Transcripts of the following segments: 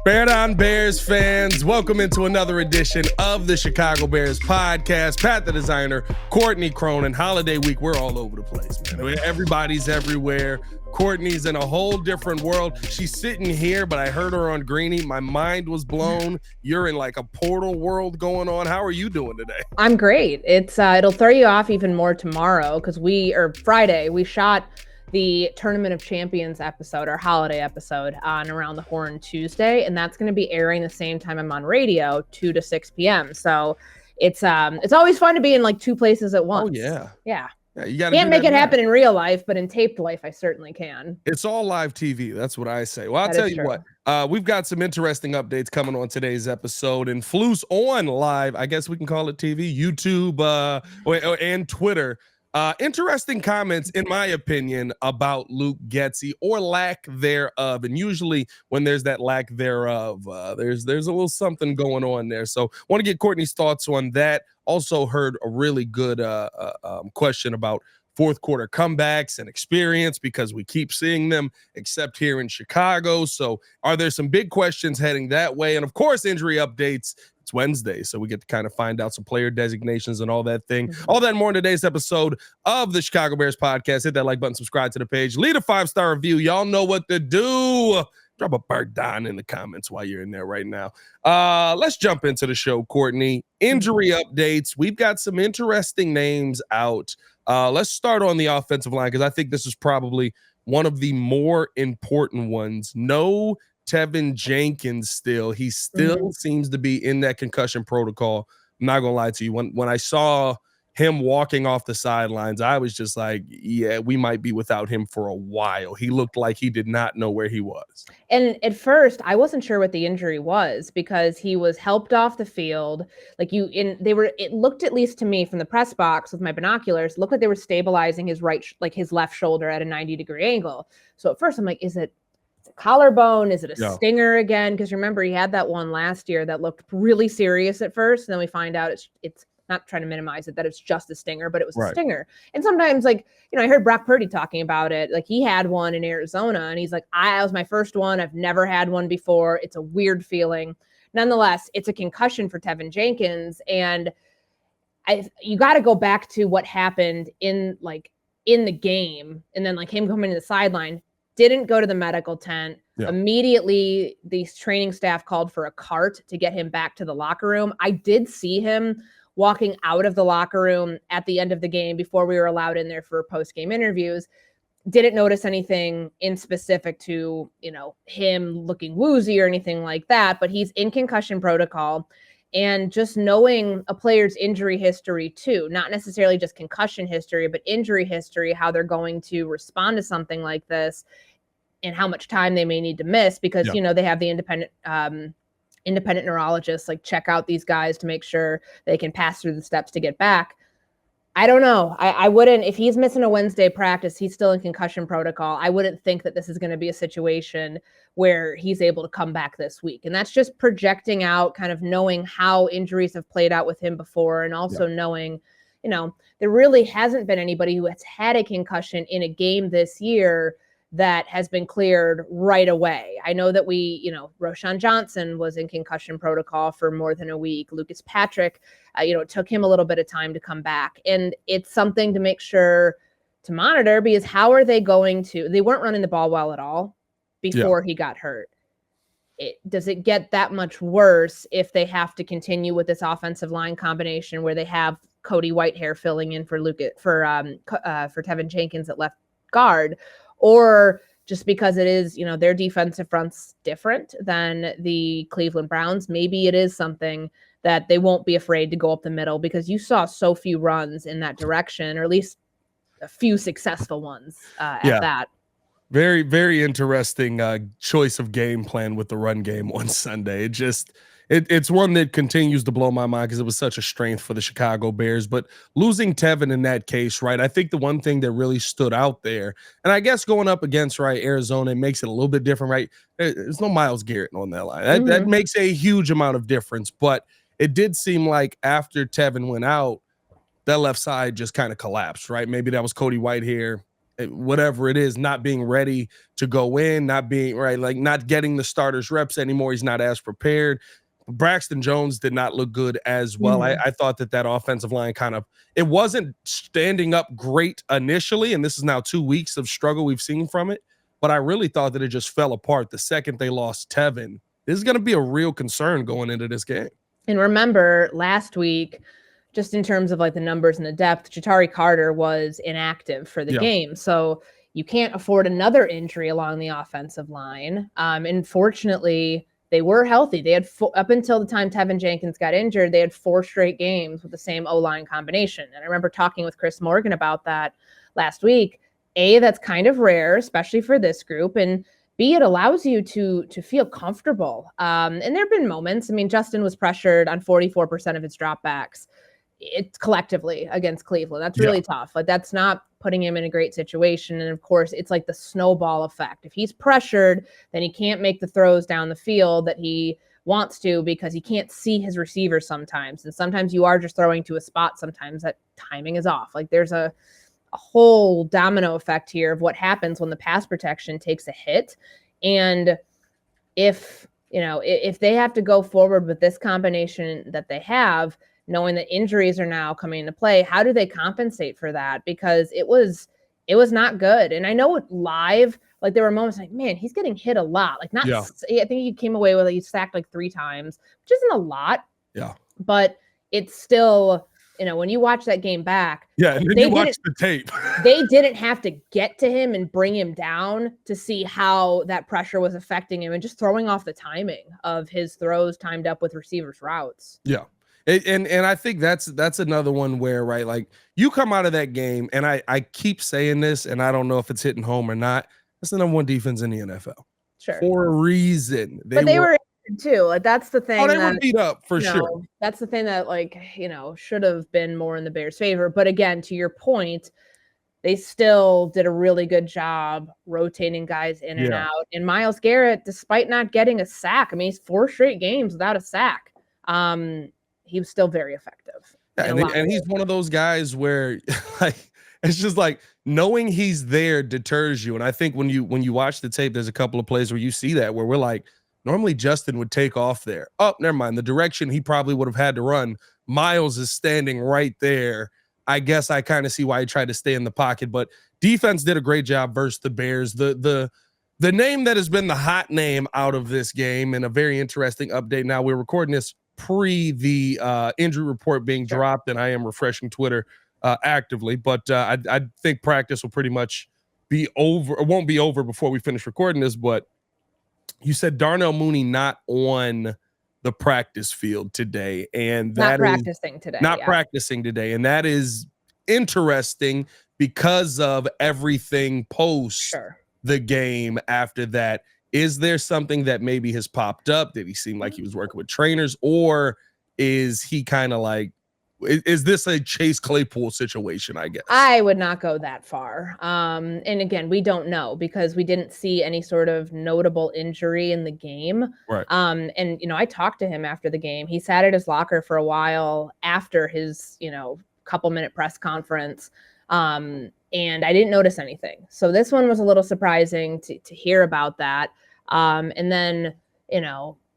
Bear down, Bears fans. Welcome into another edition of the Chicago Bears podcast. Pat the designer, Courtney Cronin. Holiday week, we're all over the place, man. Everybody's everywhere. Courtney's in a whole different world. She's sitting here, but I heard her on Greeny. My mind was blown. You're in like a portal world going on. How are you doing today? I'm great. It'll throw you off even more tomorrow because Friday, we shot the Tournament of Champions episode, our holiday episode, on Around the Horn Tuesday, and that's going to be airing the same time I'm on radio, 2 to 6 p.m. So it's always fun to be in like two places at once. Oh yeah. Yeah, you can't make it happen in real life, but in taped life, I certainly can. It's all live TV. That's what I say. Well, I'll tell you what. We've got some interesting updates coming on today's episode, and Flus on live. I guess we can call it TV, YouTube, and Twitter. Interesting comments, in my opinion, about Luke Getsy or lack thereof. And usually when there's that lack thereof, there's a little something going on there. So want to get Courtney's thoughts on that. Also heard a really good question about fourth quarter comebacks and experience because we keep seeing them, except here in Chicago. So are there some big questions heading that way? And of course, injury updates. It's Wednesday, so we get to kind of find out some player designations and all that thing. All that and more in today's episode of the Chicago Bears podcast. Hit that like button, subscribe to the page, leave a 5-star review. Y'all know what to do. Drop a bird down in the comments while you're in there right now. Let's jump into the show, Courtney. Injury updates. We've got some interesting names out. Let's start on the offensive line because I think this is probably one of the more important ones. No Teven Jenkins still. He still seems to be in that concussion protocol. I'm not going to lie to you. When I saw him walking off the sidelines, I was just like, yeah, we might be without him for a while. He looked like he did not know where he was. And at first, I wasn't sure what the injury was because he was helped off the field. It looked, at least to me from the press box with my binoculars, looked like they were stabilizing his his left shoulder at a 90-degree angle. So at first I'm like, is it collarbone? Is it a stinger again? Because remember, he had that one last year that looked really serious at first. And then we find out it's not trying to minimize it, that it's just a stinger, but it was a stinger. And sometimes, I heard Brock Purdy talking about it. Like, he had one in Arizona and he's like, that was my first one. I've never had one before. It's a weird feeling. Nonetheless, it's a concussion for Teven Jenkins. And you got to go back to what happened in the game. And then him coming to the sideline. Didn't go to the medical tent. Yeah. Immediately, the training staff called for a cart to get him back to the locker room. I did see him walking out of the locker room at the end of the game before we were allowed in there for post-game interviews. Didn't notice anything in specific to, him looking woozy or anything like that, but he's in concussion protocol. And just knowing a player's injury history too, not necessarily just concussion history, but injury history, how they're going to respond to something like this and how much time they may need to miss because, they have the independent neurologists check out these guys to make sure they can pass through the steps to get back. I don't know. I wouldn't, if he's missing a Wednesday practice, he's still in concussion protocol. I wouldn't think that this is going to be a situation where he's able to come back this week. And that's just projecting out, kind of knowing how injuries have played out with him before. And also knowing, there really hasn't been anybody who has had a concussion in a game this year that has been cleared right away. I know that Roschon Johnson was in concussion protocol for more than a week. Lucas Patrick, it took him a little bit of time to come back. And it's something to make sure to monitor because how are they going to, they weren't running the ball well at all before he got hurt. Does it get that much worse if they have to continue with this offensive line combination where they have Cody Whitehair filling in for Teven Jenkins at left guard? Or just because it is, their defensive front's different than the Cleveland Browns, maybe it is something that they won't be afraid to go up the middle because you saw so few runs in that direction, or at least a few successful ones at that. Very, very interesting choice of game plan with the run game on Sunday. It's one that continues to blow my mind because it was such a strength for the Chicago Bears. But losing Teven in that case, right, I think the one thing that really stood out there, and I guess going up against, Arizona, it makes it a little bit different, right? There's no Myles Garrett on that line. That makes a huge amount of difference. But it did seem like after Teven went out, that left side just kind of collapsed, right? Maybe that was Cody Whitehair whatever it is, not being ready to go in, not being right, like not getting the starters reps anymore. He's not as prepared. Braxton Jones did not look good as well. I thought that offensive line it wasn't standing up great initially, and this is now 2 weeks of struggle we've seen from it, but I really thought that it just fell apart the second they lost Teven. This is going to be a real concern going into this game. And remember last week, just in terms of like the numbers and the depth, Ja'Tari Carter was inactive for the game. So you can't afford another injury along the offensive line. And fortunately, they were healthy. They had up until the time Teven Jenkins got injured, they had 4 straight games with the same O-line combination. And I remember talking with Chris Morgan about that last week. A, that's kind of rare, especially for this group. And B, it allows you to feel comfortable. And there have been moments. I mean, Justin was pressured on 44% of his dropbacks. It's collectively against Cleveland. That's really tough. Like, that's not putting him in a great situation. And of course, it's like the snowball effect. If he's pressured, then he can't make the throws down the field that he wants to because he can't see his receiver sometimes. And sometimes you are just throwing to a spot. Sometimes that timing is off. Like, there's a whole domino effect here of what happens when the pass protection takes a hit. And if they have to go forward with this combination that they have, knowing that injuries are now coming into play, how do they compensate for that? Because it was not good. And I know live, like there were moments like, man, he's getting hit a lot. Like I think he came away with he sacked like 3 times, which isn't a lot. Yeah. But it's still, when you watch that game back. Yeah, and then you watch the tape. They didn't have to get to him and bring him down to see how that pressure was affecting him and just throwing off the timing of his throws timed up with receivers' routes. Yeah. And I think that's another one where, right, like you come out of that game, and I keep saying this, and I don't know if it's hitting home or not. That's the #1 defense in the NFL. Sure. For a reason. But they were injured too. Like that's the thing. Oh, they were beat up for sure. That's the thing that should have been more in the Bears' favor. But again, to your point, they still did a really good job rotating guys in and out. And Myles Garrett, despite not getting a sack, I mean, he's 4 straight games without a sack. He was still very effective. And he's one of those guys where like it's just like knowing he's there deters you. And I think when you watch the tape, there's a couple of plays where you see that where we're like, normally Justin would take off there. Oh, never mind. The direction he probably would have had to run. Myles is standing right there. I guess I kind of see why he tried to stay in the pocket, but defense did a great job versus the Bears. The name that has been the hot name out of this game, and a very interesting update. Now we're recording this pre the injury report being dropped, and I am refreshing Twitter actively, but I think practice will pretty much be over, or won't be over before we finish recording this. But you said Darnell Mooney not on the practice field today, and that not practicing today, and that is interesting because of everything post the game after that. Is there something that maybe has popped up? Did he seem like he was working with trainers, or is he kind of like, is this a Chase Claypool situation, I guess? I would not go that far. And again, we don't know because we didn't see any sort of notable injury in the game. Right. And, I talked to him after the game. He sat at his locker for a while after his, couple-minute press conference. And I didn't notice anything. So this one was a little surprising to hear about that. And then,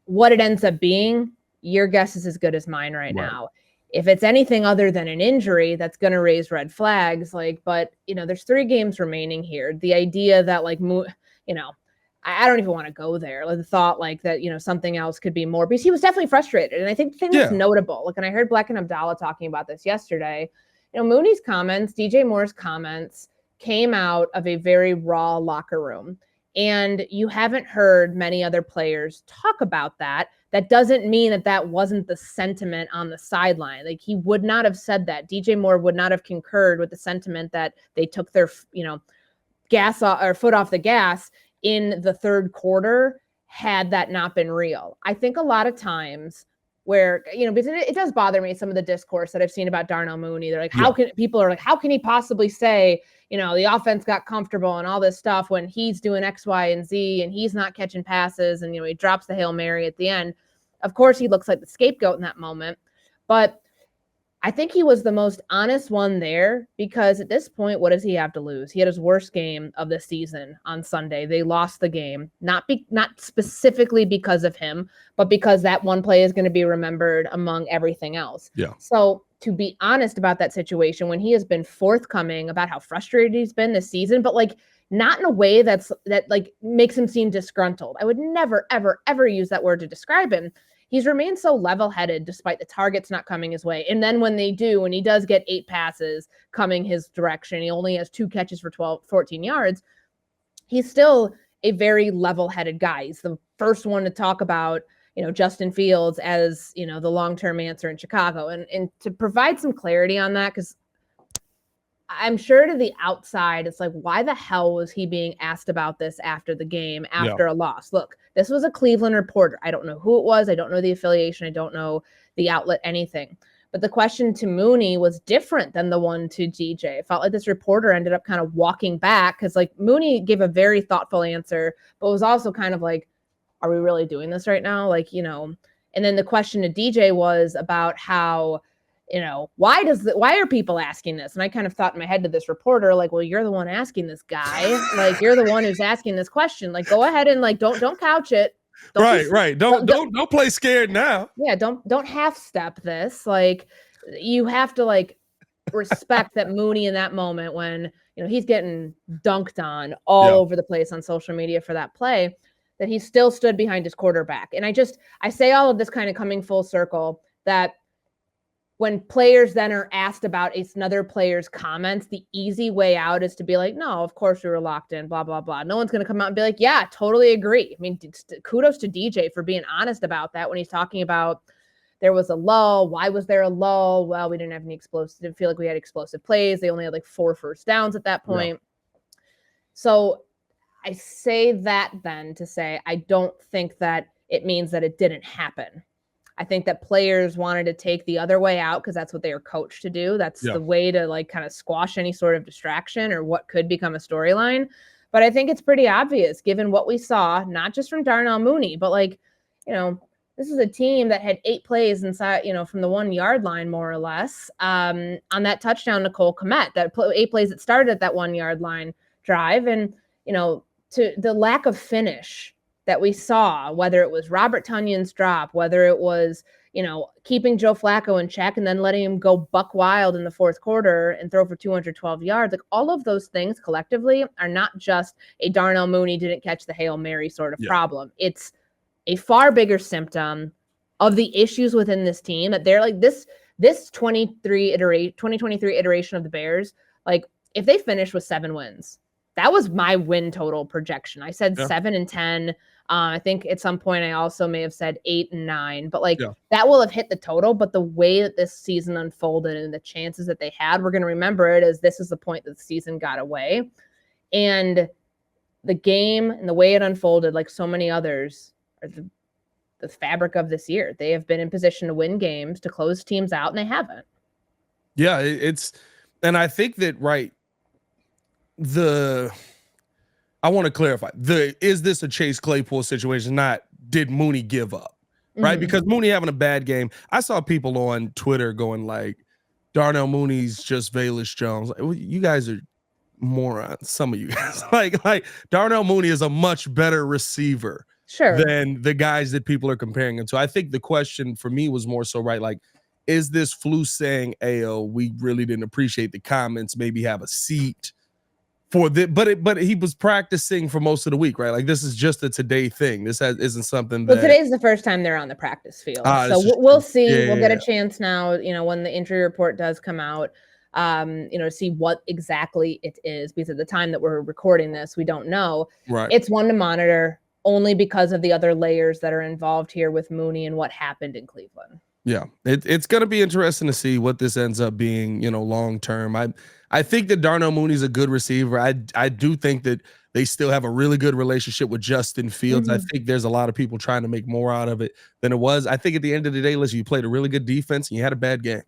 what it ends up being, your guess is as good as mine right now. If it's anything other than an injury, that's going to raise red flags. But there's 3 games remaining here. The idea that I don't even want to go there. Like the thought that, something else could be more, because he was definitely frustrated. And I think the thing that's notable, and I heard Black and Abdallah talking about this yesterday, Mooney's comments, DJ Moore's comments came out of a very raw locker room. And you haven't heard many other players talk about that. That doesn't mean that wasn't the sentiment on the sideline. Like he would not have said that. DJ Moore would not have concurred with the sentiment that they took their, gas or foot off the gas in the third quarter had that not been real. I think a lot of times where, because it does bother me, some of the discourse that I've seen about Darnell Mooney. They're like, how can he possibly say, the offense got comfortable and all this stuff when he's doing X, Y, and Z and he's not catching passes and, he drops the Hail Mary at the end. Of course, he looks like the scapegoat in that moment. But I think he was the most honest one there because at this point, what does he have to lose? He had his worst game of the season on Sunday. They lost the game, not specifically because of him, but because that one play is going to be remembered among everything else. Yeah. So to be honest about that situation, when he has been forthcoming about how frustrated he's been this season, but like not in a way that like makes him seem disgruntled. I would never, ever, ever use that word to describe him. He's remained so level-headed despite the targets not coming his way. And then when they do, when he does get 8 passes coming his direction, he only has 2 catches for 14 yards. He's still a very level-headed guy. He's the first one to talk about, Justin Fields as, the long-term answer in Chicago. And to provide some clarity on that, because I'm sure to the outside, it's like, why the hell was he being asked about this after the game, after a loss? Look, this was a Cleveland reporter. I don't know who it was. I don't know the affiliation. I don't know the outlet, anything. But the question to Mooney was different than the one to DJ. It felt like this reporter ended up kind of walking back because like Mooney gave a very thoughtful answer, but was also kind of like, are we really doing this right now? Like, and then the question to DJ was about how, why are people asking this? And I kind of thought in my head to this reporter, like, well, you're the one asking this guy. Like, you're the one who's asking this question. Like, go ahead and like, don't couch it. Right. Don't play scared now. Yeah. Don't half step this. Like, you have to like respect that Mooney in that moment when, he's getting dunked on all over the place on social media for that play, that he still stood behind his quarterback. And I say all of this kind of coming full circle that when players then are asked about another player's comments, the easy way out is to be like, no, of course we were locked in, blah, blah, blah. No one's going to come out and be like, yeah, totally agree. I mean, kudos to DJ for being honest about that when he's talking about there was a lull. Why was there a lull? Well, we didn't have any explosive. Didn't feel like we had explosive plays. They only had like 4 first downs at that point. Yeah. So I say that then to say, I don't think that it means that it didn't happen. I think that players wanted to take the other way out because that's what they were coached to do. That's the way to like kind of squash any sort of distraction or what could become a storyline. But I think it's pretty obvious given what we saw, not just from Darnell Mooney, but like, this is a team that had 8 plays inside, from the 1 yard line, more or less, on that touchdown to Cole Kmet, that 8 plays that started at that 1 yard line drive. And, to the lack of finish that we saw, whether it was Robert Tunyon's drop, whether it was, keeping Joe Flacco in check and then letting him go buck wild in the 4th quarter and throw for 212 yards, like all of those things collectively are not just a Darnell Mooney didn't catch the Hail Mary sort of problem. It's a far bigger symptom of the issues within this team that they're like this 2023 iteration of the Bears. Like if they finish with 7 wins, that was my win total projection. I said 7 and 10. I think at some point I also may have said 8 and 9, but like that will have hit the total. But the way that this season unfolded and the chances that they had, we're going to remember it as this is the point that the season got away. And the game and the way it unfolded, like so many others, are the fabric of this year. They have been in position to win games, to close teams out, and they haven't. Yeah, and I think that, I want to clarify, is this a Chase Claypool situation? Not did Mooney give up, right? Mm-hmm. Because Mooney having a bad game. I saw people on Twitter going like, Darnell Mooney's just Velus Jones. Like, well, you guys are morons. Some of you guys like Darnell Mooney is a much better receiver than the guys that people are comparing him to. I think the question for me was more so, like, is this Flus saying, "Ayo, we really didn't appreciate the comments, maybe have a seat for the," but he was practicing for most of the week, right? Like this is just a today thing. This isn't something that. Well, today's the first time they're on the practice field, so we'll see. We'll get a chance now, when the injury report does come out, to see what exactly it is, because at the time that we're recording this, we don't know. Right. It's one to monitor only because of the other layers that are involved here with Mooney and what happened in Cleveland. Yeah, it's going to be interesting to see what this ends up being, long term. I think that Darnell Mooney's a good receiver. I do think that they still have a really good relationship with Justin Fields. Mm-hmm. I think there's a lot of people trying to make more out of it than it was. I think at the end of the day, listen, you played a really good defense and you had a bad game.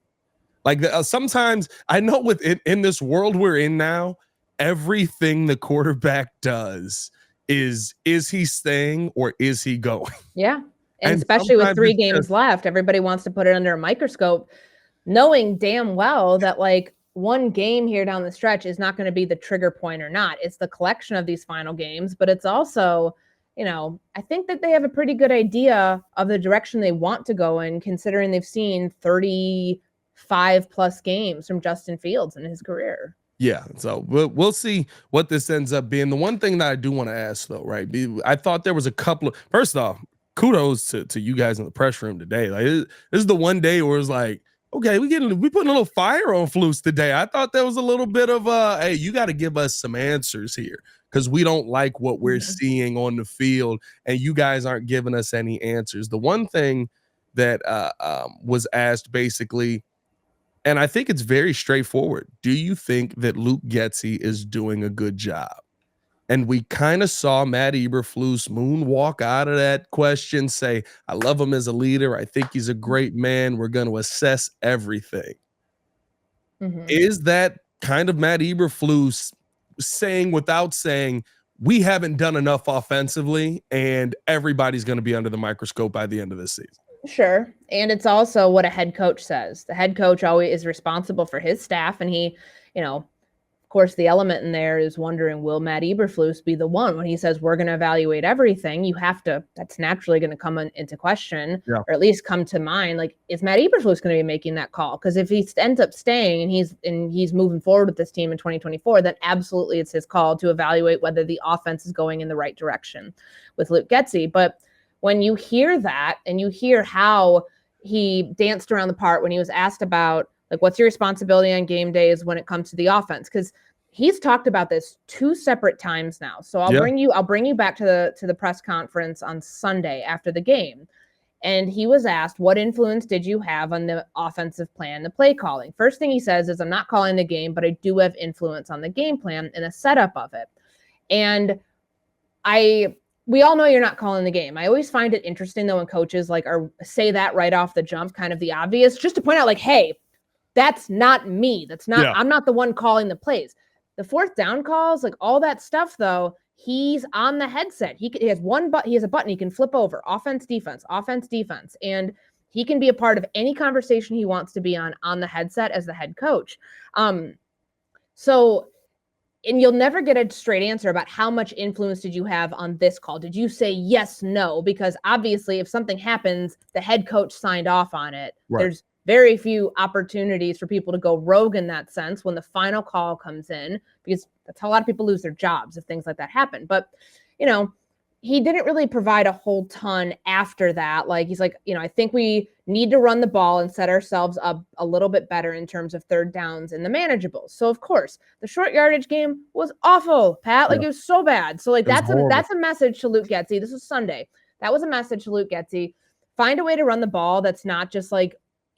Like sometimes I know in this world we're in now, everything the quarterback does is he staying or is he going? Yeah. And especially with 3 games left, everybody wants to put it under a microscope. knowing damn well that like one game here down the stretch is not going to be the trigger point or not. It's the collection of these final games, but it's also, you know, I think that they have a pretty good idea of the direction they want to go in, considering they've seen 35 plus games from Justin Fields in his career. Yeah, so we'll see what this ends up being. The one thing that I do want to ask though, right? I thought there was a couple of, first off, kudos to you guys in the press room today. Like this is the one day where it's like, okay, we putting a little fire on Flus today. I thought there was a little bit of hey, you got to give us some answers here because we don't like what we're seeing on the field, and you guys aren't giving us any answers. The one thing that was asked basically, and I think it's very straightforward. Do you think that Luke Getsy is doing a good job? And we kind of saw Matt Eberflus moonwalk out of that question, say, I love him as a leader. I think he's a great man. We're going to assess everything. Is that kind of Matt Eberflus saying without saying, we haven't done enough offensively and everybody's going to be under the microscope by the end of this season? Sure. And it's also what a head coach says. The head coach always is responsible for his staff. And he, you know, of course, the element in there is wondering, will Matt Eberflus be the one when he says we're going to evaluate everything? You have to, that's naturally going to come into question, or at least come to mind. Like, is Matt Eberflus going to be making that call? Because if he ends up staying and he's moving forward with this team in 2024, then absolutely it's his call to evaluate whether the offense is going in the right direction with Luke Getsy. But when you hear that and you hear how he danced around the part when he was asked about, like, what's your responsibility on game days when it comes to the offense? Because he's talked about this 2 separate times now. So I'll bring you back to the press conference on Sunday after the game. And he was asked, what influence did you have on the offensive plan, the play calling? First thing he says is, I'm not calling the game, but I do have influence on the game plan and the setup of it. And we all know you're not calling the game. I always find it interesting though when coaches say that right off the jump, kind of the obvious, just to point out like, hey, that's not me. That's not, I'm not the one calling the plays. The 4th down calls, like all that stuff though, he's on the headset. He has he has a button he can flip over, offense, defense, and he can be a part of any conversation he wants to be on the headset as the head coach. And you'll never get a straight answer about how much influence did you have on this call. Did you say yes, no? Because obviously if something happens, the head coach signed off on it. Right. There's very few opportunities for people to go rogue in that sense when the final call comes in, because that's how a lot of people lose their jobs if things like that happen. But, you know, he didn't really provide a whole ton after that. Like, he's like, you know, I think we need to run the ball and set ourselves up a little bit better in terms of 3rd downs and the manageables. So of course the short yardage game was awful, Pat. Like it was so bad. So like that's a message to Luke Getsy. This was Sunday. That was a message to Luke Getsy. Find a way to run the ball that's not just like,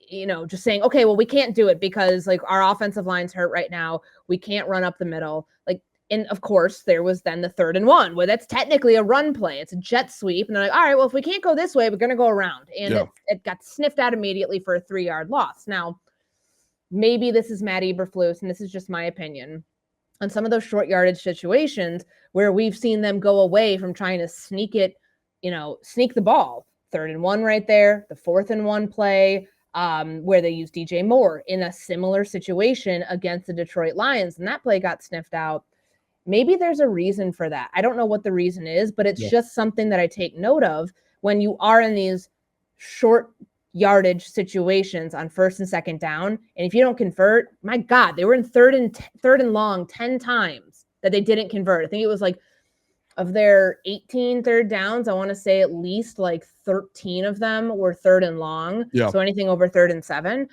you know, just saying, okay, well, we can't do it because like our offensive line's hurt right now. We can't run up the middle. Like, and of course there was then the 3rd and 1 where that's technically a run play. It's a jet sweep. And they're like, all right, well, if we can't go this way, we're going to go around. And it got sniffed out immediately for a 3-yard loss. Now, maybe this is Matt Eberflus, and this is just my opinion, on some of those short yardage situations where we've seen them go away from trying to sneak the ball. 3rd and 1 right there, the 4th and 1 play, where they used DJ Moore in a similar situation against the Detroit Lions, and that play got sniffed out. Maybe there's a reason for that. I don't know what the reason is, but it's just something that I take note of when you are in these short yardage situations on 1st and 2nd down. And if you don't convert, my God, they were in third and long 10 times that they didn't convert. I think it was like of their 18 3rd downs, I want to say at least like 13 of them were 3rd and long. Yeah. So anything over 3rd and 7.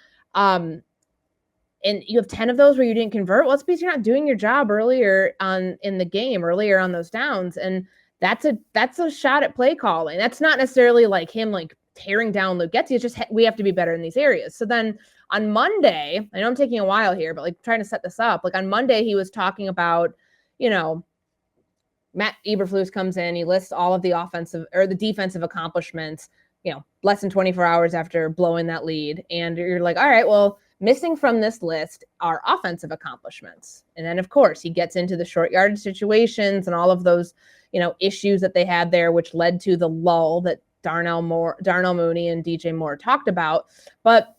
And you have 10 of those where you didn't convert. Well, it's because you're not doing your job earlier in the game, earlier on those downs. And that's a shot at play calling. That's not necessarily like him like tearing down Luke Getsy. It's just we have to be better in these areas. So then on Monday, I know I'm taking a while here, but like trying to set this up. Like on Monday, he was talking about, you know, Matt Eberflus comes in, he lists all of the offensive or the defensive accomplishments, you know, less than 24 hours after blowing that lead. And you're like, all right, well, missing from this list are offensive accomplishments. And then, of course, he gets into the short yardage situations and all of those, you know, issues that they had there, which led to the lull that Darnell Mooney and DJ Moore talked about. But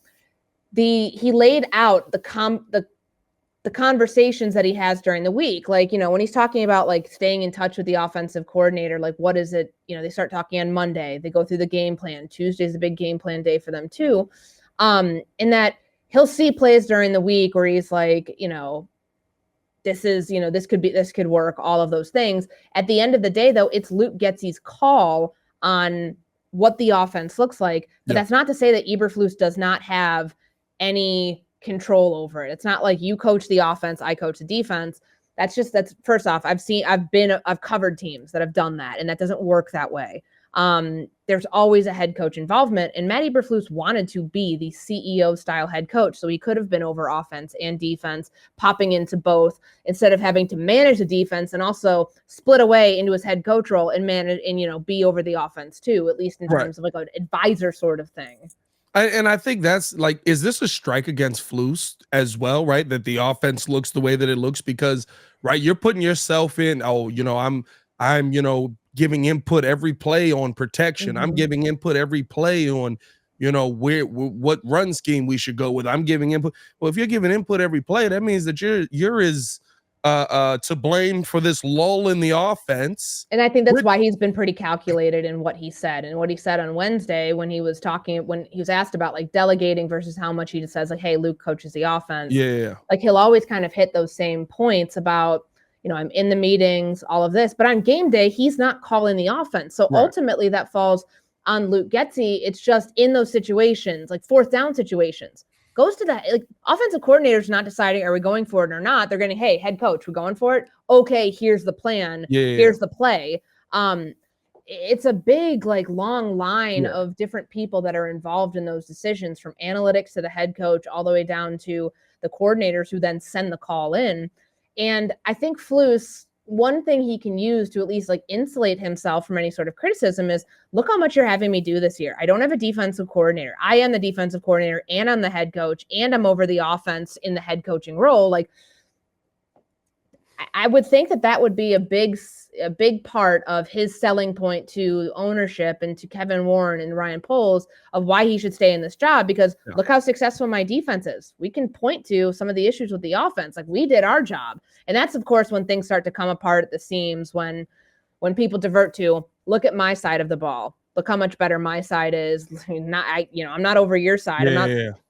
he laid out the conversations that he has during the week. Like, when he's talking about like staying in touch with the offensive coordinator, like what is it, they start talking on Monday, they go through the game plan. Tuesday's a big game plan day for them too. In that he'll see plays during the week where he's like, this could work, all of those things. At the end of the day, though, it's Luke Getsy's call on what the offense looks like. But that's not to say that Eberflus does not have any control over it. It's not like you coach the offense, I coach the defense. That's first off, I've covered teams that have done that, and that doesn't work that way. There's always a head coach involvement, and Matt Eberflus wanted to be the CEO style head coach. So he could have been over offense and defense, popping into both instead of having to manage the defense and also split away into his head coach role and manage and, be over the offense too, at least in terms of like an advisor sort of thing. And I think that's like, is this a strike against Flus as well, right? That the offense looks the way that it looks because, right, you're putting yourself in, I'm giving input every play on protection. I'm giving input every play on, what run scheme we should go with. I'm giving input. Well, if you're giving input every play, that means that you're as to blame for this lull in the offense. And I think that's why he's been pretty calculated in what he said. And what he said on Wednesday when he was asked about like delegating versus how much he just says like, hey, Luke coaches the offense. Yeah. Like he'll always kind of hit those same points about, I'm in the meetings, all of this, but on game day, he's not calling the offense. So ultimately that falls on Luke Getsy. It's just in those situations, like fourth down situations, goes to that, like offensive coordinators not deciding, are we going for it or not? They're going to, hey, head coach, we're going for it. Okay, here's the plan. Here's the play. It's a big, like long line of different people that are involved in those decisions, from analytics to the head coach, all the way down to the coordinators who then send the call in. And I think Flus, one thing he can use to at least like insulate himself from any sort of criticism is, look how much you're having me do this year. I don't have a defensive coordinator. I am the defensive coordinator and I'm the head coach and I'm over the offense in the head coaching role. Like I would think that would be a big part of his selling point to ownership and to Kevin Warren and Ryan Poles of why he should stay in this job, because look how successful my defense is. We can point to some of the issues with the offense. Like we did our job. And that's of course when things start to come apart at the seams, when people divert to look at my side of the ball. Look how much better my side is. I'm not over your side.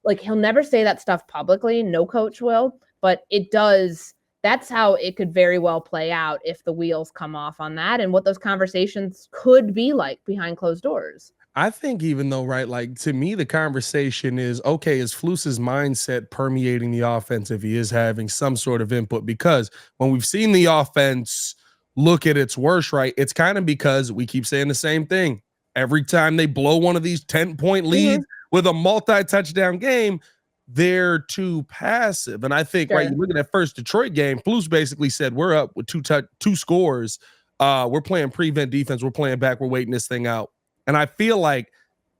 Like he'll never say that stuff publicly. No coach will, but it does. That's how it could very well play out if the wheels come off on that, and what those conversations could be like behind closed doors. I think even though, right, like to me, the conversation is, okay, is Flus's mindset permeating the offense if he is having some sort of input? Because when we've seen the offense look at its worst, right, it's kind of because we keep saying the same thing. Every time they blow one of these 10-point leads with a multi-touchdown game, they're too passive. And I think, right, you look at that first Detroit game, Flus basically said, we're up with two scores. We're playing prevent defense. We're playing back. We're waiting this thing out. And I feel like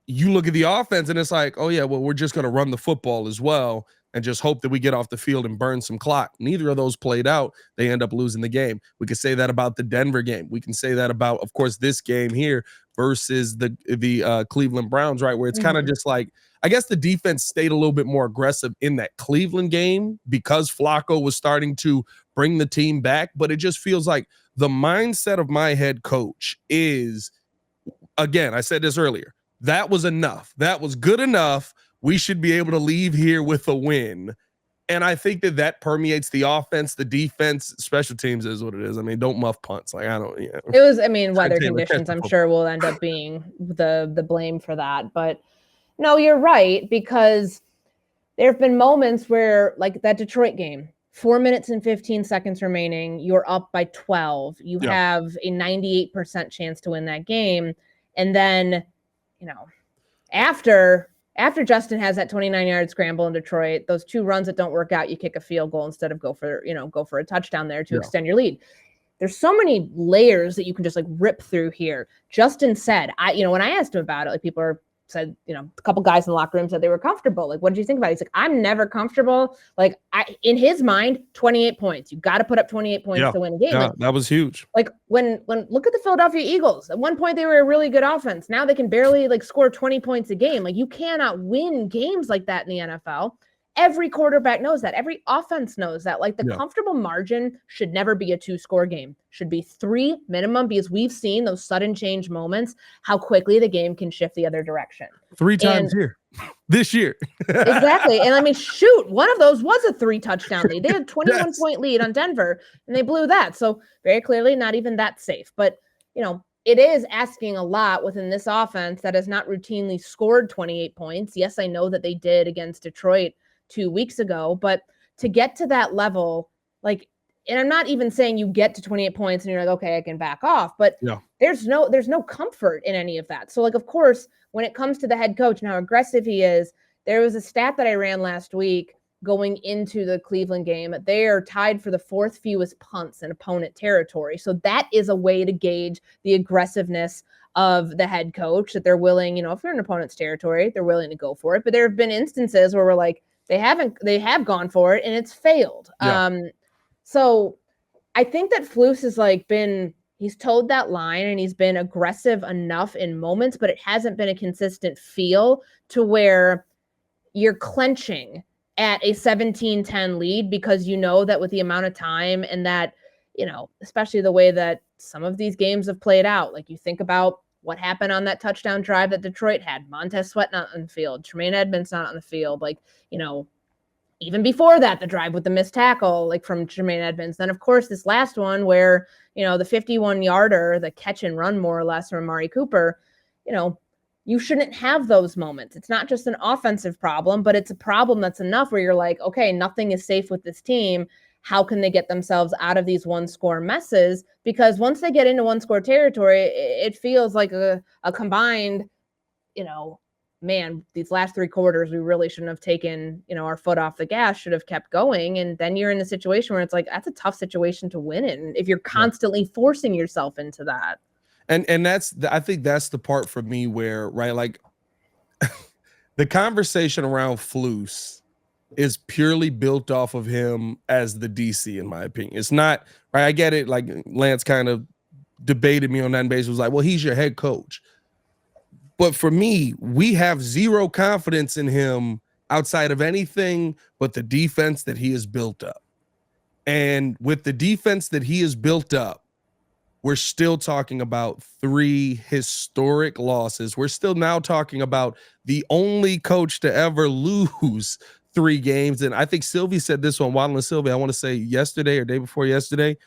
you look at the offense and it's like, oh yeah, well, we're just going to run the football as well and just hope that we get off the field and burn some clock. Neither of those played out. They end up losing the game. We can say that about the Denver game. We can say that about, of course, this game here versus the Cleveland Browns, right? Where it's kind of just like, I guess the defense stayed a little bit more aggressive in that Cleveland game because Flacco was starting to bring the team back. But it just feels like the mindset of my head coach is, again, I said this earlier, that was enough. That was good enough. We should be able to leave here with a win. And I think that permeates the offense, the defense, special teams is what it is. I mean, don't muff punts. Like, it was, weather conditions, I'm sure will end up being the blame for that. But no, you're right, because there have been moments where, like that Detroit game, 4 minutes and 15 seconds remaining, you're up by 12. You have a 98% chance to win that game. And then, after Justin has that 29-yard scramble in Detroit, those two runs that don't work out, you kick a field goal instead of go for a touchdown there to extend your lead. There's so many layers that you can just like rip through here. Justin said, when I asked him about it, like people are said, a couple guys in the locker room said they were comfortable. Like, what did you think about it? He's like, I'm never comfortable. Like, in his mind, 28 points. You got to put up 28 points to win a game. Yeah, like, that was huge. Like when look at the Philadelphia Eagles. At one point, they were a really good offense. Now they can barely score 20 points a game. Like, you cannot win games like that in the NFL. Every quarterback knows that. Every offense knows that. Like, the comfortable margin should never be a 2-score game. Should be 3 minimum, because we've seen those sudden change moments, how quickly the game can shift the other direction. 3 times here this year. Exactly. And I mean, shoot, one of those was a 3-touchdown lead. They had 21-point lead on Denver, and they blew that. So very clearly not even that safe. But, it is asking a lot within this offense that has not routinely scored 28 points. Yes, I know that they did against Detroit 2 weeks ago, but to get to that level, and I'm not even saying you get to 28 points and you're like, okay, I can back off, but there's no comfort in any of that. So of course, when it comes to the head coach and how aggressive he is, there was a stat that I ran last week going into the Cleveland game. They are tied for the 4th fewest punts in opponent territory. So that is a way to gauge the aggressiveness of the head coach, that they're willing, if they're in opponent's territory, they're willing to go for it. But there have been instances where we're like, they have gone for it and it's failed. Yeah. So I think that Flus has he's towed that line and he's been aggressive enough in moments, but it hasn't been a consistent feel to where you're clenching at a 17-10 lead, because that with the amount of time and that, especially the way that some of these games have played out, like you think about what happened on that touchdown drive that Detroit had. Montez Sweat not on the field. Tremaine Edmonds not on the field. Even before that, the drive with the missed tackle, from Tremaine Edmonds. Then, of course, this last one where, the 51-yarder, the catch and run more or less from Amari Cooper, you shouldn't have those moments. It's not just an offensive problem, but it's a problem that's enough where you're like, okay, nothing is safe with this team. How can they get themselves out of these 1-score messes? Because once they get into 1-score territory, it feels like a combined, man, these last 3 quarters, we really shouldn't have taken, our foot off the gas, should have kept going. And then you're in a situation where it's like, that's a tough situation to win in if you're constantly forcing yourself into that. And I think that's the part for me where, right, the conversation around Flus is purely built off of him as the DC, in my opinion. It's not, right, I get it, Lance kind of debated me on that basis, was like, well, he's your head coach. But for me, we have zero confidence in him outside of anything but the defense that he has built up. And with the defense that he has built up, we're still talking about 3 historic losses. We're still now talking about the only coach to ever lose 3 games. And I think Sylvie said this on Waddle and Sylvie, I want to say yesterday or day before yesterday.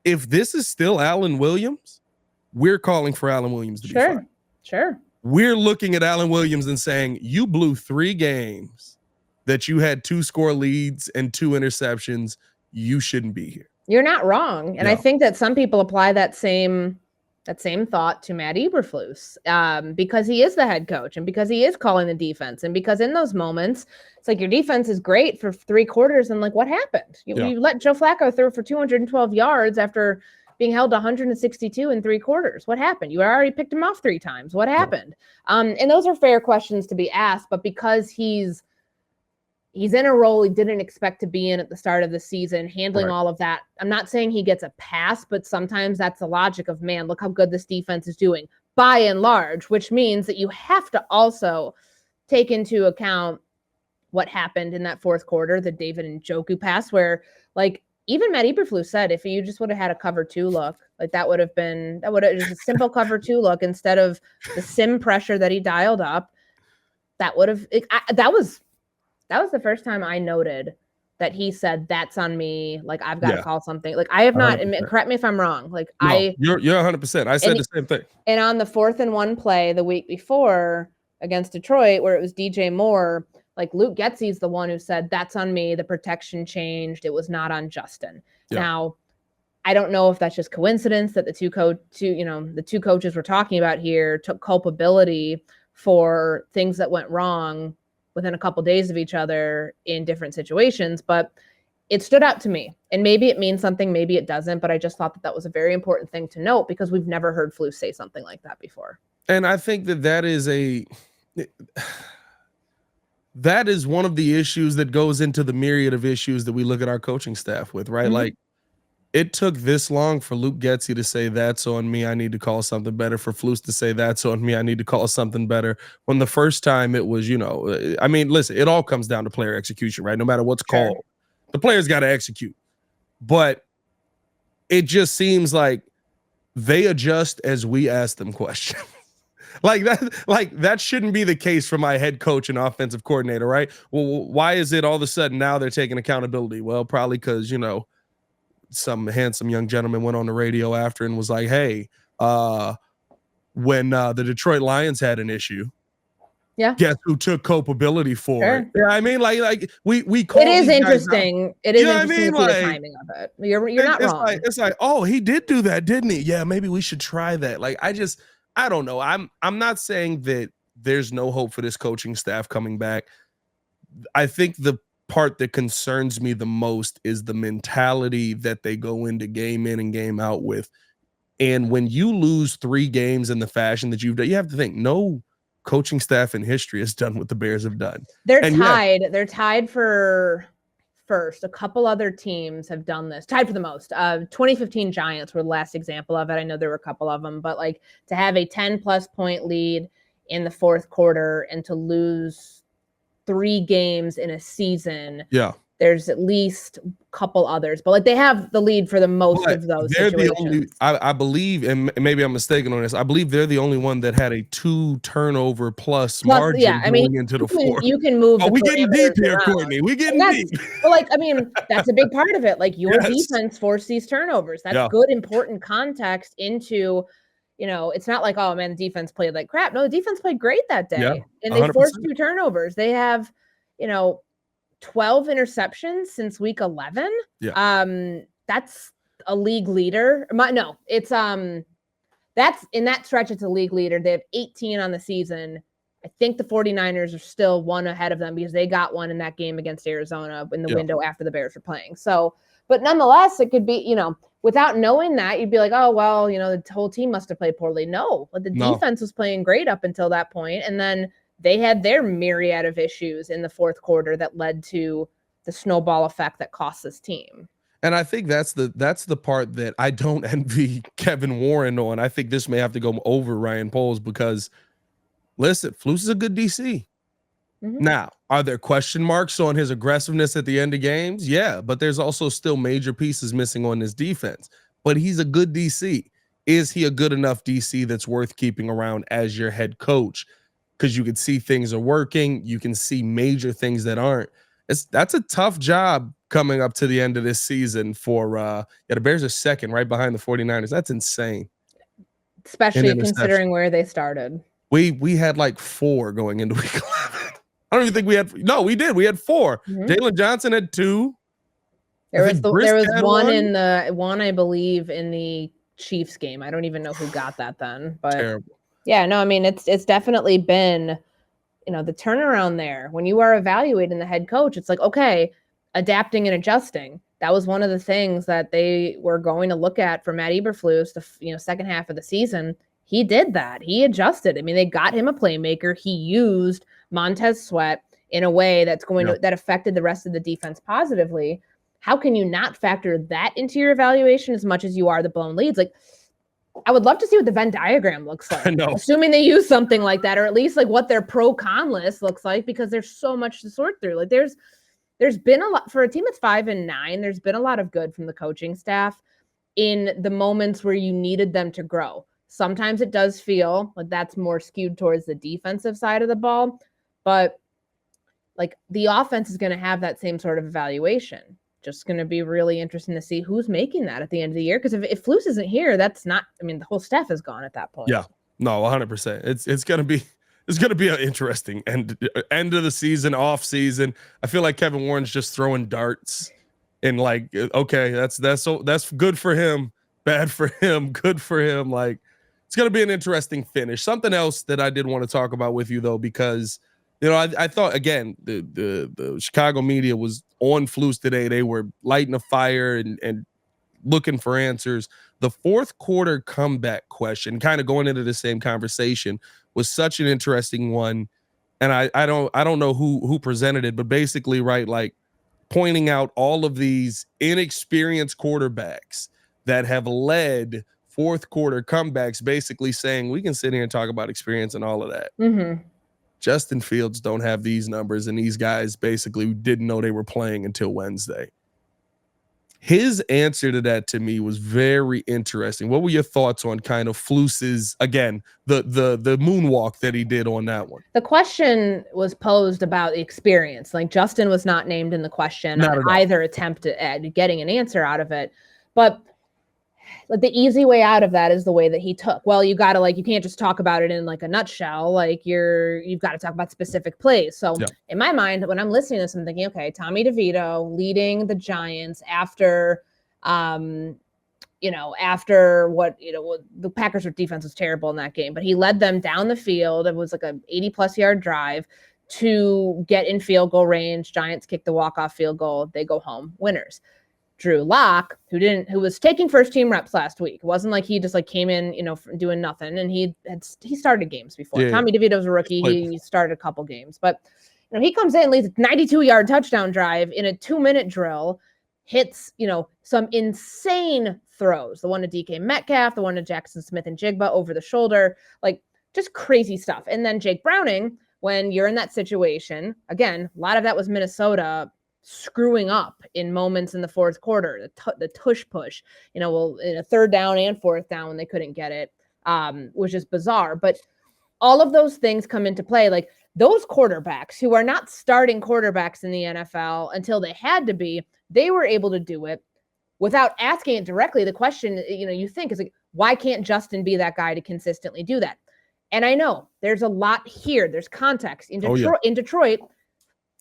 If this is still Alan Williams, we're calling for Alan Williams to be fired. Sure. We're looking at Alan Williams and saying, you blew 3 games that you had 2-score leads and 2 interceptions. You shouldn't be here. You're not wrong. And I think that some people apply that same thought to Matt Eberflus, because he is the head coach and because he is calling the defense. And because in those moments, it's like your defense is great for 3 quarters. And what happened? You let Joe Flacco throw for 212 yards after being held to 162 in 3 quarters. What happened? You already picked him off 3 times. What happened? And those are fair questions to be asked, but because he's in a role he didn't expect to be in at the start of the season, handling all of that. I'm not saying he gets a pass, but sometimes that's the logic of, man, look how good this defense is doing by and large, which means that you have to also take into account what happened in that 4th quarter, the David Njoku pass, where even Matt Eberflus said, if you just would have had a cover 2 look, that would have just a simple cover 2 look instead of the sim pressure that he dialed up. That was the first time I noted that he said, that's on me. I've got to call something. I have not, and correct me if I'm wrong. You're 100%. I said the same thing. And on the 4th and 1 play the week before against Detroit, where it was DJ Moore, Luke Getsy is the one who said, that's on me. The protection changed. It was not on Justin. Yeah. Now, I don't know if that's just coincidence that the two coaches we're talking about here took culpability for things that went wrong within a couple days of each other in different situations, but it stood out to me. And maybe it means something, maybe it doesn't, but I just thought that was a very important thing to note because we've never heard Flus say something like that before. And I think that is that is one of the issues that goes into the myriad of issues that we look at our coaching staff with, right? Like, it took this long for Luke Getsy to say, that's on me, I need to call something better, for Flus to say, that's on me, I need to call something better, when the first time it was, I mean, listen, it all comes down to player execution, right? No matter what's called, the players got to execute. But it just seems like they adjust as we ask them questions. Like that shouldn't be the case for my head coach and offensive coordinator, right? Well, why is it all of a sudden now they're taking accountability? Well, probably because, some handsome young gentleman went on the radio after and was like, hey, when the Detroit Lions had an issue, guess who took culpability for it? Yeah, I mean, like we call it is interesting. It is interesting to see the timing of it. You're not wrong. It's like, oh, he did do that, didn't he? Yeah, maybe we should try that. Like, I don't know. I'm not saying that there's no hope for this coaching staff coming back. I think the part that concerns me the most is the mentality that they go into game in and game out with. And when you lose 3 games in the fashion that you've done, you have to think no coaching staff in history has done what the Bears have done. They're tied. They're tied for first. A couple other teams have done this. Tied for the most. 2015 Giants were the last example of it. I know there were a couple of them, but like to have a 10+ point lead in the fourth quarter and to lose 3 games in a season. Yeah. There's at least a couple others, but like they have the lead for the most of those situations. The only, I believe, and maybe I'm mistaken on this, I believe they're the only one that had a 2 turnover plus margin going into the fourth. You can move. Oh, we getting deep here, Courtney. We getting deep. But like, I mean, that's a big part of it. Like your defense forced these turnovers. That's good, important context into, it's not like, oh man, the defense played like crap. No, the defense played great that day. And they 100%. Forced 2 turnovers. They have, 12 interceptions since week 11. Yeah. That's a league leader. It's that's in that stretch, it's a league leader. They have 18 on the season. I think the 49ers are still 1 ahead of them because they got 1 in that game against Arizona in the window after the Bears were playing. So, but nonetheless, it could be, without knowing that, you'd be like, oh, well, the whole team must have played poorly. No, but the defense was playing great up until that point. And then they had their myriad of issues in the fourth quarter that led to the snowball effect that cost this team. And I think that's the part that I don't envy Kevin Warren on. I think this may have to go over Ryan Poles because, listen, Flus is a good DC. Now, are there question marks on his aggressiveness at the end of games? Yeah, but there's also still major pieces missing on his defense. But he's a good DC. Is he a good enough DC that's worth keeping around as your head coach? Because you can see things are working. You can see major things that aren't. That's a tough job coming up to the end of this season for the Bears are second right behind the 49ers. That's insane. Especially considering where they started. We had like 4 going into week 11. I don't even think we had. No, we did. We had 4. Jalen Johnson had 2. There was one, I believe, in the Chiefs game. I don't even know who got that then. But terrible. Yeah, no, I mean, it's definitely been, the turnaround there. When you are evaluating the head coach, it's like, okay, adapting and adjusting. That was one of the things that they were going to look at for Matt Eberflus, the second half of the season. He did that. He adjusted. I mean, they got him a playmaker. He used Montez Sweat in a way that's that affected the rest of the defense positively. How can you not factor that into your evaluation as much as you are the blown leads? Like, I would love to see what the Venn diagram looks like. Assuming they use something like that, or at least like what their pro-con list looks like, because there's so much to sort through. Like there's been a lot for a team that's 5-9. There's been a lot of good from the coaching staff in the moments where you needed them to grow. Sometimes it does feel like that's more skewed towards the defensive side of the ball, but like the offense is going to have that same sort of evaluation. Just going to be really interesting to see who's making that at the end of the year. Because if Flus isn't here, that's not, I mean, the whole staff is gone at that point. Yeah, no, 100%. It's going to be an interesting end of the season, off season. I feel like Kevin Warren's just throwing darts and like, okay, that's good for him, bad for him, good for him. Like it's going to be an interesting finish. Something else that I did want to talk about with you though, because I thought again, the Chicago media was on Flus today. They were lighting a fire and looking for answers. The fourth quarter comeback question, kind of going into the same conversation, was such an interesting one and I don't know who presented it, but basically, right, like pointing out all of these inexperienced quarterbacks that have led fourth quarter comebacks, basically saying we can sit here and talk about experience and all of that. Justin Fields don't have these numbers, and these guys basically didn't know they were playing until Wednesday. His answer to that to me was very interesting. What were your thoughts on kind of Flus's, again, the moonwalk that he did on that one? The question was posed about the experience. Like Justin was not named in the question on either attempt at getting an answer out of it. But like the easy way out of that is the way that he took. Well, you got to you can't just talk about it in like a nutshell. Like you've got to talk about specific plays. So in my mind, when I'm listening to this, I'm thinking, okay, Tommy DeVito leading the Giants after, after what the Packers' defense was terrible in that game, but he led them down the field. It was like a 80+ yard drive to get in field goal range. Giants kick the walk-off field goal. They go home winners. Drew Lock, who was taking first team reps last week. It wasn't like he just came in, doing nothing. And he started games before. Yeah, Tommy DeVito's a rookie. He started a couple games, but he comes in, leads a 92-yard touchdown drive in a 2-minute drill, hits, some insane throws. The one to DK Metcalf, the one to Jackson Smith and Jigba over the shoulder, like just crazy stuff. And then Jake Browning, when you're in that situation, again, a lot of that was Minnesota screwing up in moments in the fourth quarter, the tush push, in a third down and fourth down when they couldn't get it, which is bizarre. But all of those things come into play. Like those quarterbacks who are not starting quarterbacks in the NFL until they had to be, they were able to do it without asking it directly. The question, you think is like, why can't Justin be that guy to consistently do that? And I know there's a lot here. There's context in Detroit,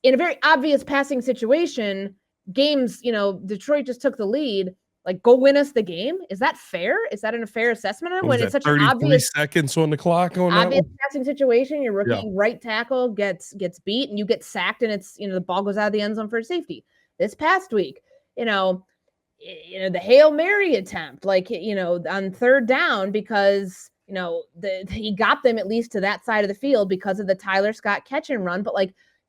in a very obvious passing situation, games, Detroit just took the lead. Like, go win us the game. Is that fair? Is that a fair assessment? When it's such an obvious seconds on the clock on obvious passing situation, your rookie right tackle gets beat and you get sacked, and it's the ball goes out of the end zone for a safety. This past week, the Hail Mary attempt, on third down, because he got them at least to that side of the field because of the Tyler Scott catch and run, but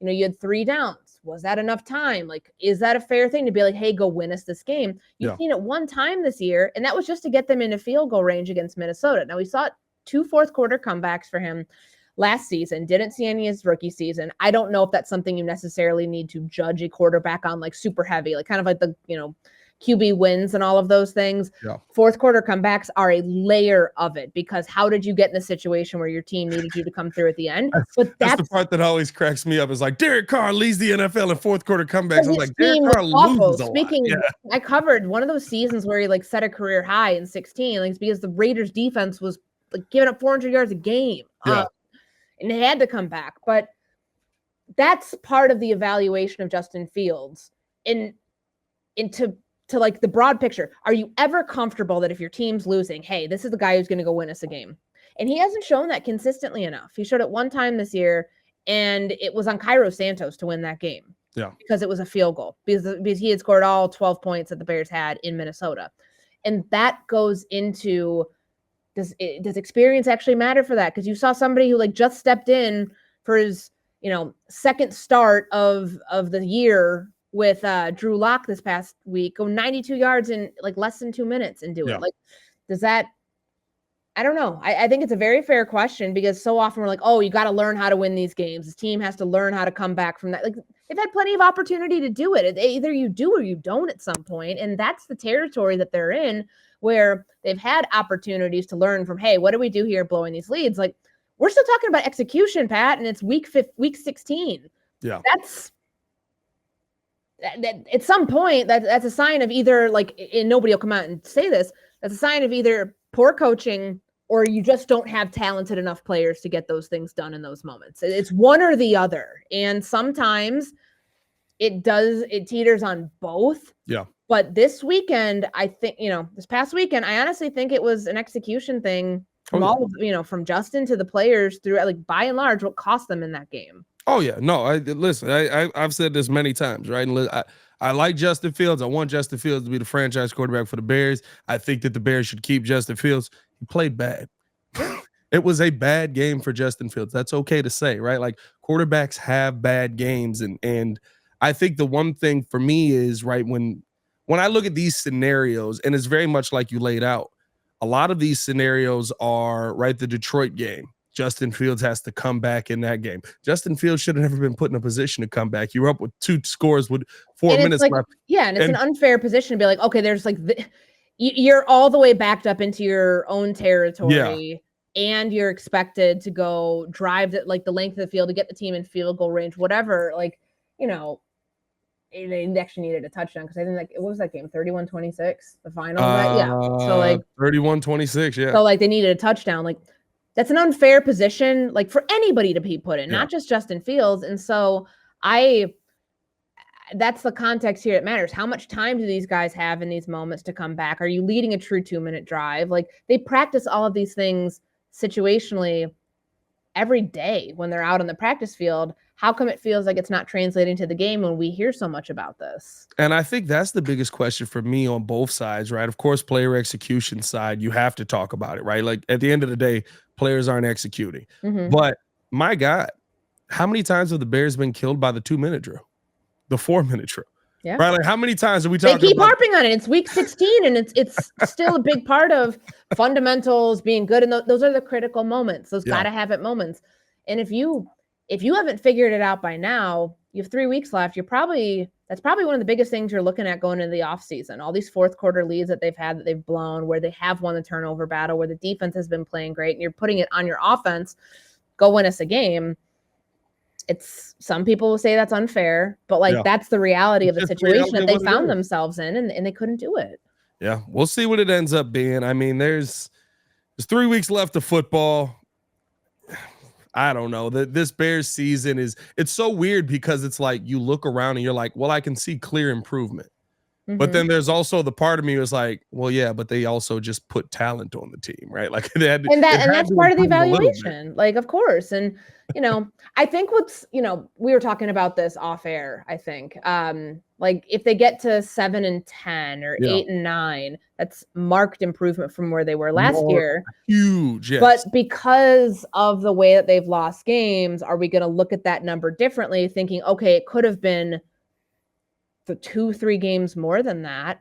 you had 3 downs. Was that enough time? Is that a fair thing to be like, hey, go win us this game? You've seen it one time this year, and that was just to get them into field goal range against Minnesota. Now, we saw 2 fourth quarter comebacks for him last season. Didn't see any of his rookie season. I don't know if that's something you necessarily need to judge a quarterback on, super heavy, kind of like the, QB wins and all of those things. Fourth quarter comebacks are a layer of it, because how did you get in a situation where your team needed you to come through at the end? But that's the part that always cracks me up, is like Derek Carr leads the NFL in fourth quarter comebacks. I'm like, Derek Carr loses a lot. I covered one of those seasons where he set a career high in 16, it's because the Raiders defense was giving up 400 yards a game. And they had to come back. But that's part of the evaluation of Justin Fields into the broad picture. Are you ever comfortable that if your team's losing, hey, this is the guy who's going to go win us a game? And he hasn't shown that consistently enough. He showed it one time this year, and it was on Cairo Santos to win that game. Because it was a field goal, because he had scored all 12 points that the Bears had in Minnesota. And that goes into, does experience actually matter for that? Because you saw somebody who just stepped in for his, second start of the year with Drew Lock this past week, go 92 yards in less than 2 minutes and do it. Does that, I don't know. I think it's a very fair question, because so often we're like, oh, you got to learn how to win these games. This team has to learn how to come back from that. They've had plenty of opportunity to do it. Either you do or you don't at some point. And that's the territory that they're in, where they've had opportunities to learn from, hey, what do we do here blowing these leads? We're still talking about execution, Pat, and it's week 16. That's, that at some point that's a sign of either and nobody will come out and say this, that's a sign of either poor coaching or you just don't have talented enough players to get those things done in those moments. It's one or the other. And sometimes it teeters on both. But this weekend, I think, this past weekend, I honestly think it was an execution thing from all of, from Justin to the players through, by and large, what cost them in that game. Oh yeah, no. I've said this many times, right? And I like Justin Fields. I want Justin Fields to be the franchise quarterback for the Bears. I think that the Bears should keep Justin Fields. He played bad. It was a bad game for Justin Fields. That's okay to say, right? Like quarterbacks have bad games. And I think the one thing for me is, right, when I look at these scenarios, and it's very much like you laid out, a lot of these scenarios are, right, the Detroit game. Justin Fields has to come back in that game. Justin Fields should have never been put in a position to come back. You were up with 2 scores with 4 minutes left. Yeah, and it's an unfair position to be like, okay, there's like you're all the way backed up into your own territory, and you're expected to go drive like the length of the field to get the team in field goal range, whatever. Like, you know, they actually needed a touchdown because I think like what was that game? 31-26, the final. Yeah. So like 31-26, yeah. So like they needed a touchdown. Like that's an unfair position, like for anybody to be put in, not just Justin Fields. And so that's the context here that matters. How much time do these guys have in these moments to come back? Are you leading a true 2-minute drive? Like they practice all of these things situationally every day when they're out on the practice field. How come it feels like it's not translating to the game when we hear so much about this? And I think that's the biggest question for me on both sides, right? Of course, player execution side, you have to talk about it, right? Like at the end of the day, players aren't executing. But my God, how many times have the Bears been killed by the 2-minute drill, the 4-minute drill? Yeah. Right. Like how many times are we talking about? They keep harping on it. It's week 16 and it's still a big part of fundamentals being good. And those are the critical moments. Those gotta have it moments. And if you haven't figured it out by now, you have 3 weeks left. That's probably one of the biggest things you're looking at going into the offseason. All these fourth quarter leads that they've had, that they've blown, where they have won the turnover battle, where the defense has been playing great, and you're putting it on your offense, go win us a game. Some people will say that's unfair, but that's the reality of the situation that they found themselves in, and they couldn't do it. Yeah, we'll see what it ends up being. I mean, there's 3 weeks left of football. I don't know. This Bears season it's so weird because it's like you look around and you're like, well, I can see clear improvement. But then there's also the part of me was like, well, yeah, but they also just put talent on the team, right? Like that's part of the evaluation, like, of course. And, I think we were talking about this off air, I think, like if they get to 7-10 or 8-9, that's marked improvement from where they were last year. Huge. Yes. But because of the way that they've lost games, are we going to look at that number differently, thinking, okay, it could have been for 2-3 games more than that,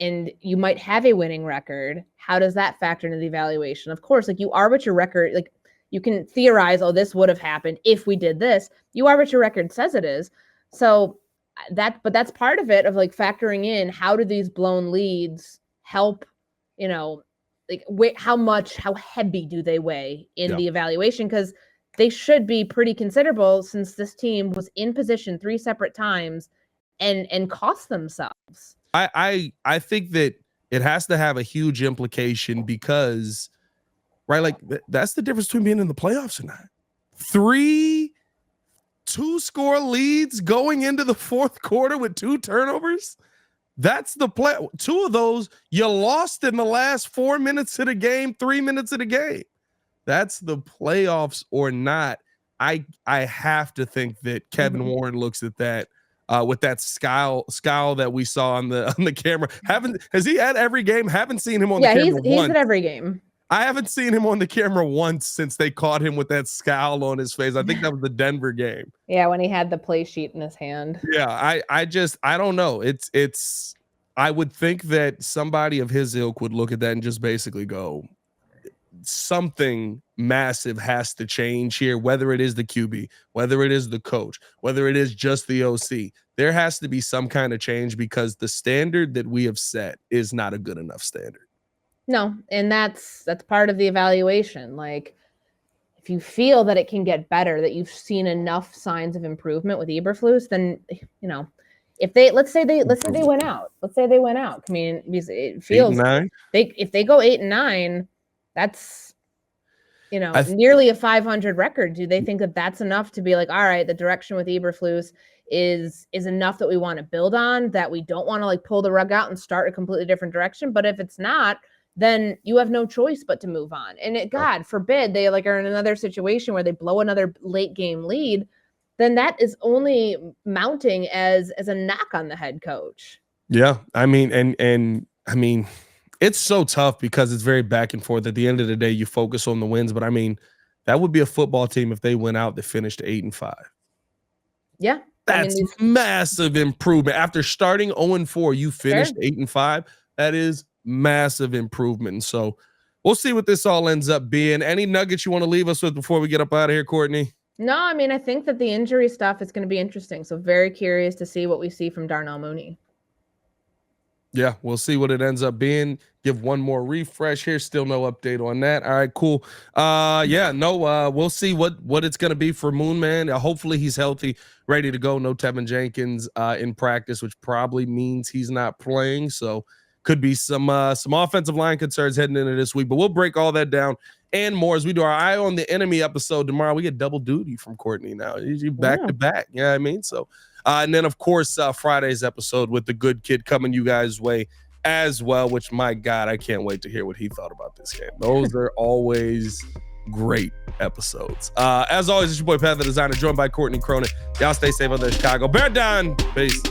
and you might have a winning record? How does that factor into the evaluation? Of course, like you are what your record, like you can theorize, oh, this would have happened if we did this. You are what your record says it is. So but that's part of it, of like factoring in, how do these blown leads help, like how heavy do they weigh in the evaluation? Because they should be pretty considerable, since this team was in position 3 separate times and cost themselves. I think that it has to have a huge implication because, right, like that's the difference between being in the playoffs or not. 3 2-score leads going into the fourth quarter with 2 turnovers. That's the play. 2 of those you lost in the last 4 minutes of the game, 3 minutes of the game. That's the playoffs or not. I have to think that Kevin Warren looks at that with that scowl that we saw on the camera. Has he had every game? Haven't seen him on the camera once. He's at every game. I haven't seen him on the camera once since they caught him with that scowl on his face. I think that was the Denver game. Yeah, when he had the play sheet in his hand. Yeah, I don't know. It's I would think that somebody of his ilk would look at that and just basically go, something massive has to change here, whether it is the QB, whether it is the coach, whether it is just the OC. There has to be some kind of change, because the standard that we have set is not a good enough standard. No, and that's part of the evaluation. Like, if you feel that it can get better, that you've seen enough signs of improvement with Eberflus, then if they let's say they went out. I mean, it feels if they go 8-9, that's nearly a 500 record. Do they think that that's enough to be like, all right, the direction with Eberflus is enough that we want to build on, that we don't want to like pull the rug out and start a completely different direction? But if it's not, then you have no choice but to move on. And God forbid they like are in another situation where they blow another late game lead, then that is only mounting as a knock on the head coach. Yeah, I mean, and I mean, It's so tough because it's very back and forth. At the end of the day, you focus on the wins, but I mean, that would be a football team if they went out that finished 8-5. Yeah. That's massive improvement. After starting 0-4, you finished 8-5. That is massive improvement. So we'll see what this all ends up being. Any nuggets you want to leave us with before we get up out of here, Courtney? No, I mean, I think that the injury stuff is going to be interesting. So very curious to see what we see from Darnell Mooney. Yeah, we'll see what it ends up being. Give one more refresh here. Still no update on that. All right, cool. We'll see what it's going to be for Moon Man. Hopefully he's healthy, ready to go. No Teven Jenkins in practice, which probably means he's not playing. So could be some offensive line concerns heading into this week. But we'll break all that down and more as we do our Eye on the Enemy episode tomorrow. We get double duty from Courtney now. You back to back. You know what I mean? So and then, of course, Friday's episode with the good kid coming you guys' way as well, which, my God, I can't wait to hear what he thought about this game. Those are always great episodes. As always, it's your boy, Pat the Designer, joined by Courtney Cronin. Y'all stay safe out there in Chicago. Bear down. Peace.